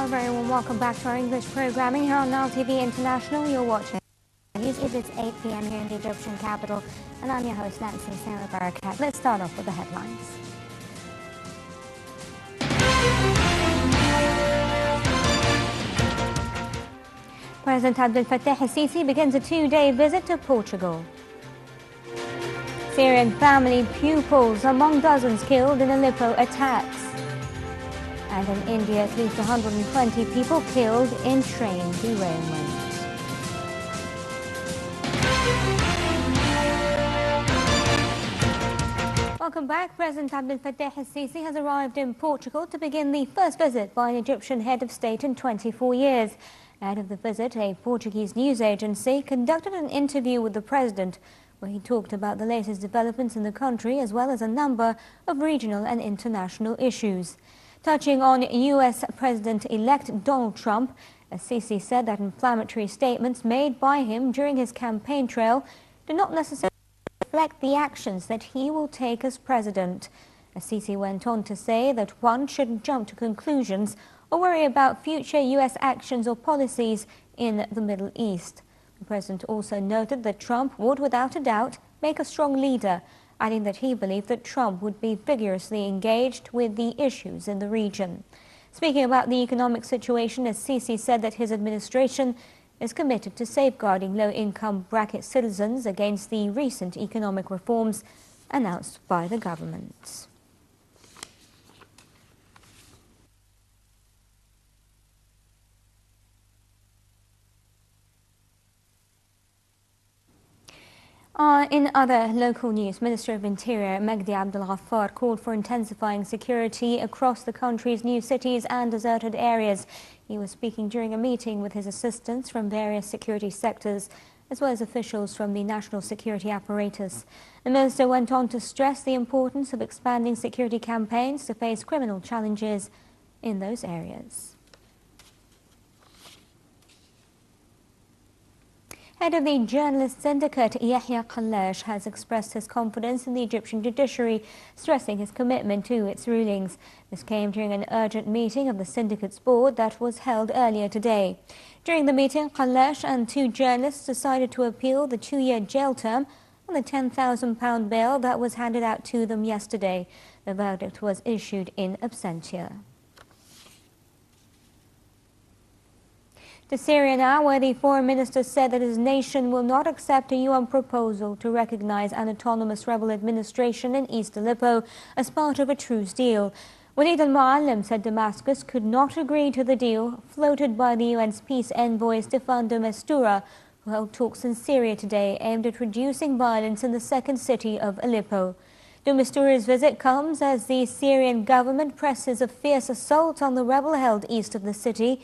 very warm welcome back to our English programming here on Now TV International. You're watching news. It's 8 p.m. here in the Egyptian capital, and I'm your host, Nancy Sarah Barakat. Let's start off with the headlines. President Abdellatif El Sisi begins a two-day visit to Portugal. Syrian family pupils among dozens killed in Aleppo attacks. And in India, at least 120 people killed in train derailment. Welcome back. President Abdellatif El Sisi has arrived in Portugal to begin the first visit by an Egyptian head of state in 24 years. Ahead of the visit, a Portuguese news agency conducted an interview with the president, where he talked about the latest developments in the country as well as a number of regional and international issues. Touching on U.S. President-elect Donald Trump, El Sisi said that inflammatory statements made by him during his campaign trail do not necessarily reflect the actions that he will take as president. El Sisi went on to say that one shouldn't jump to conclusions or worry about future U.S. actions or policies in the Middle East. The president also noted that Trump would, without a doubt, make a strong leader, adding that he believed that Trump would be vigorously engaged with the issues in the region. Speaking about the economic situation, El Sisi said that his administration is committed to safeguarding low-income bracket citizens against the recent economic reforms announced by the government. In other local news, Minister of Interior Magdi Abdel called for intensifying security across the country's new cities and deserted areas. He was speaking during a meeting with his assistants from various security sectors, as well as officials from the national security apparatus. The minister went on to stress the importance of expanding security campaigns to face criminal challenges in those areas. Head of the journalist syndicate, Yahya Kalash, has expressed his confidence in the Egyptian judiciary, stressing his commitment to its rulings. This came during an urgent meeting of the syndicate's board that was held earlier today. During the meeting, Kalash and two journalists decided to appeal the 2-year jail term on the £10,000 bail that was handed out to them yesterday. The verdict was issued in absentia. To Syria now, where the foreign minister said that his nation will not accept a UN proposal to recognize an autonomous rebel administration in East Aleppo as part of a truce deal. Walid al-Muallim said Damascus could not agree to the deal floated by the UN's peace envoy Stefan de Mistura, who held talks in Syria today aimed at reducing violence in the second city of Aleppo. De Mistura's visit comes as the Syrian government presses a fierce assault on the rebel-held east of the city.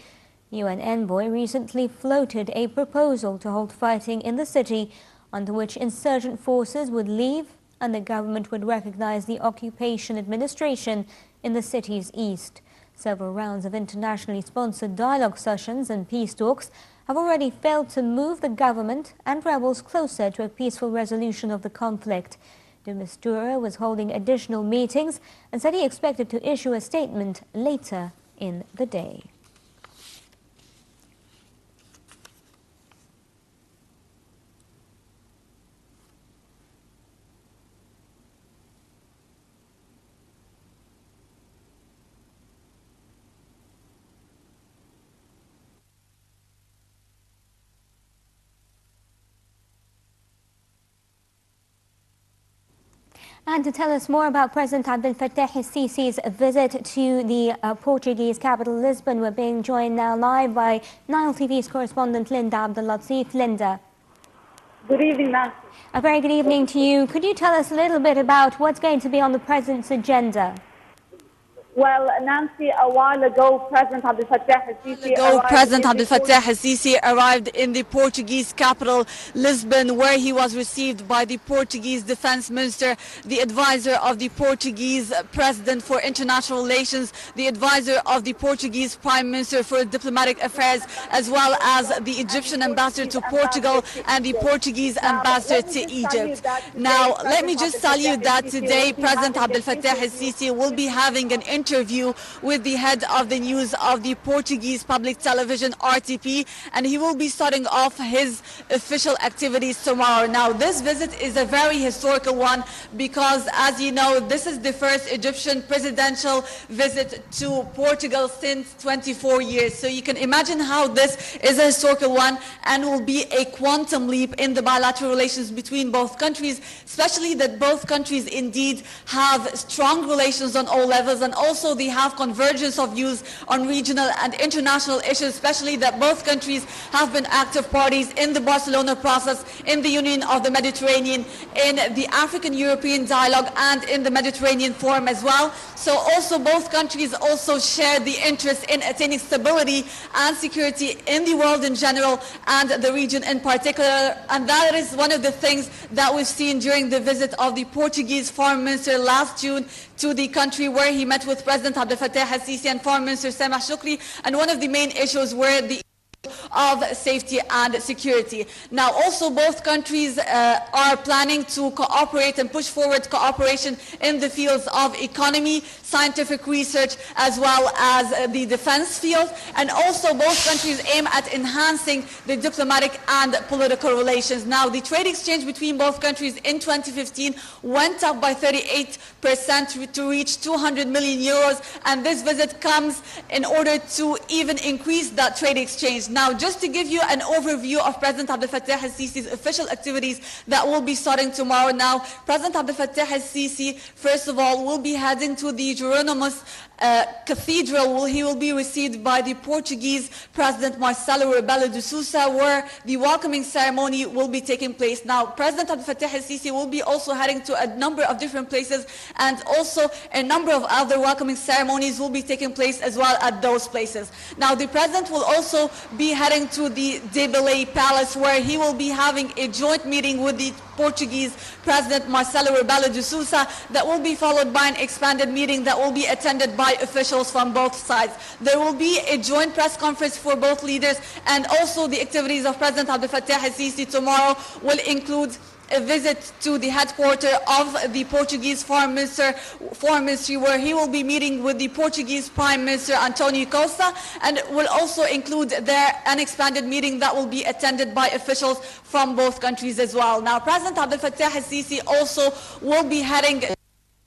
UN envoy recently floated a proposal to hold fighting in the city, under which insurgent forces would leave and the government would recognize the occupation administration in the city's east. Several rounds of internationally sponsored dialogue sessions and peace talks have already failed to move the government and rebels closer to a peaceful resolution of the conflict. De Mistura was holding additional meetings and said he expected to issue a statement later in the day. And to tell us more about President Abdellatif El Sisi's visit to the Portuguese capital, Lisbon, we're being joined now live by Nile TV's correspondent Linda Abdellatif. Linda. Good evening, Nancy. A very good evening to you. Could you tell us a little bit about what's going to be on the President's agenda? Well, Nancy, a while ago, President Abdellatif El Sisi arrived in the Portuguese capital, Lisbon, where he was received by the Portuguese Defense Minister, the advisor of the Portuguese President for International Relations, the advisor of the Portuguese Prime Minister for Diplomatic Affairs, as well as the Egyptian ambassador to Portugal and the Portuguese ambassador to Egypt. Now, let me just tell you that today, President Abdellatif El Sisi will be having an interview interview with the head of the news of the Portuguese public television, RTP, and he will be starting off his official activities tomorrow. Now, this visit is a very historical one because, as you know, this is the first Egyptian presidential visit to Portugal since 24 years. So you can imagine how this is a historical one and will be a quantum leap in the bilateral relations between both countries, especially that both countries indeed have strong relations on all levels, and also they have convergence of views on regional and international issues, especially that both countries have been active parties in the Barcelona process, in the Union of the Mediterranean, in the African-European dialogue, and in the Mediterranean Forum as well. So also both countries also share the interest in attaining stability and security in the world in general and the region in particular, and that is one of the things that we've seen during the visit of the Portuguese Foreign Minister last June to the country, where he met with President El Sisi and Foreign Minister Sameh Shoukry, and one of the main issues were the of safety and security. Now, also both countries are planning to cooperate and push forward cooperation in the fields of economy, scientific research, as well as the defense field, and also both countries aim at enhancing the diplomatic and political relations. Now, the trade exchange between both countries in 2015 went up by 38% to reach 200 million euros, and this visit comes in order to even increase that trade exchange. Now, just to give you an overview of President El Sisi's official activities that will be starting tomorrow. Now, President El Sisi, first of all, will be heading to the Jerónimos Cathedral. He will be received by the Portuguese President Marcelo Rebelo de Sousa, where the welcoming ceremony will be taking place. Now, President El Sisi will be also heading to a number of different places, and also a number of other welcoming ceremonies will be taking place as well at those places. Now, the President will also be heading to the De Belay Palace, where he will be having a joint meeting with the Portuguese President Marcelo Rebelo de Sousa that will be followed by an expanded meeting that will be attended by officials from both sides. There will be a joint press conference for both leaders, and also the activities of President El Sisi tomorrow will include a visit to the headquarters of the Portuguese Foreign Ministry, where he will be meeting with the Portuguese Prime Minister António Costa, and will also include there an expanded meeting that will be attended by officials from both countries as well. Now, President El Sisi also will be heading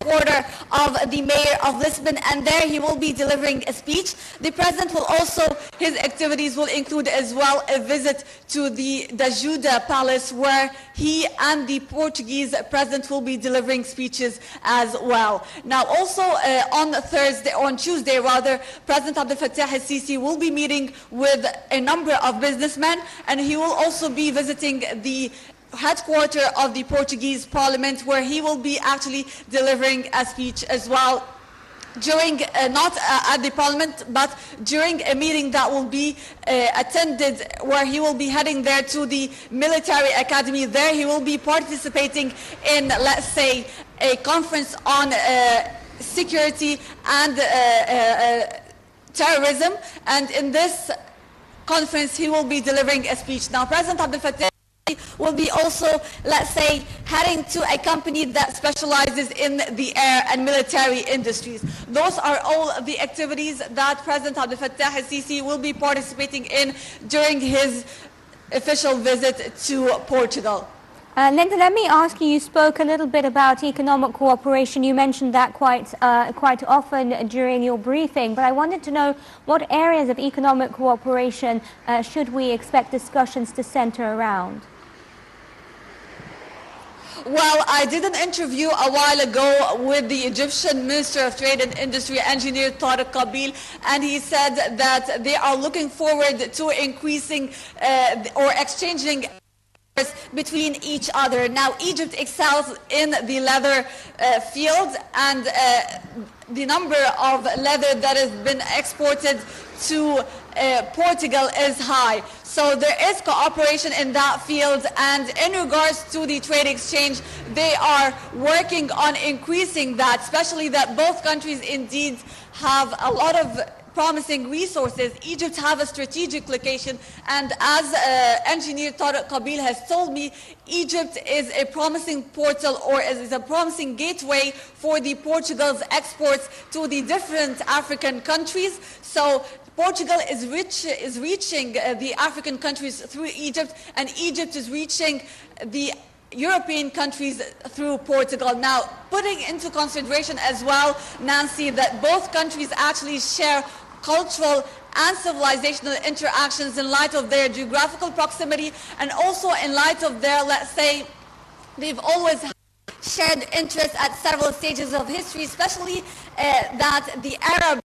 quarter of the mayor of Lisbon, and there he will be delivering a speech. The president will also, his activities will include as well a visit to the Juda Palace, where he and the Portuguese president will be delivering speeches as well. Now, also on Tuesday, President Abdel Fattah el-Sisi will be meeting with a number of businessmen, and he will also be visiting the headquarters of the Portuguese Parliament, where he will be actually delivering a speech as well during, not at the Parliament, but during a meeting that will be attended, where he will be heading there to the military academy. There he will be participating in, let's say, a conference on security and terrorism, and in this conference he will be delivering a speech. Now, President Abdel Fattah will be also, let's say, heading to a company that specializes in the air and military industries. Those are all the activities that President Abdel Fattah el-Sisi will be participating in during his official visit to Portugal. Linda, let me ask you, you spoke a little bit about economic cooperation. You mentioned that quite often during your briefing, but I wanted to know what areas of economic cooperation should we expect discussions to center around? Well, I did an interview a while ago with the Egyptian Minister of Trade and Industry, Engineer Tariq Qabil, and he said that they are looking forward to increasing or exchanging between each other. Now, Egypt excels in the leather field, and the number of leather that has been exported to Portugal is high. So there is cooperation in that field, and in regards to the trade exchange, they are working on increasing that, especially that both countries indeed have a lot of promising resources. Egypt have a strategic location, and as engineer Tariq Qabil has told me, Egypt is a promising portal, or is a promising gateway for the Portugal's exports to the different African countries. So Portugal is reaching the African countries through Egypt, and Egypt is reaching the European countries through Portugal. Now, putting into consideration as well, Nancy, that both countries actually share cultural and civilizational interactions in light of their geographical proximity, and also in light of their, let's say, they've always shared interests at several stages of history, especially that the Arab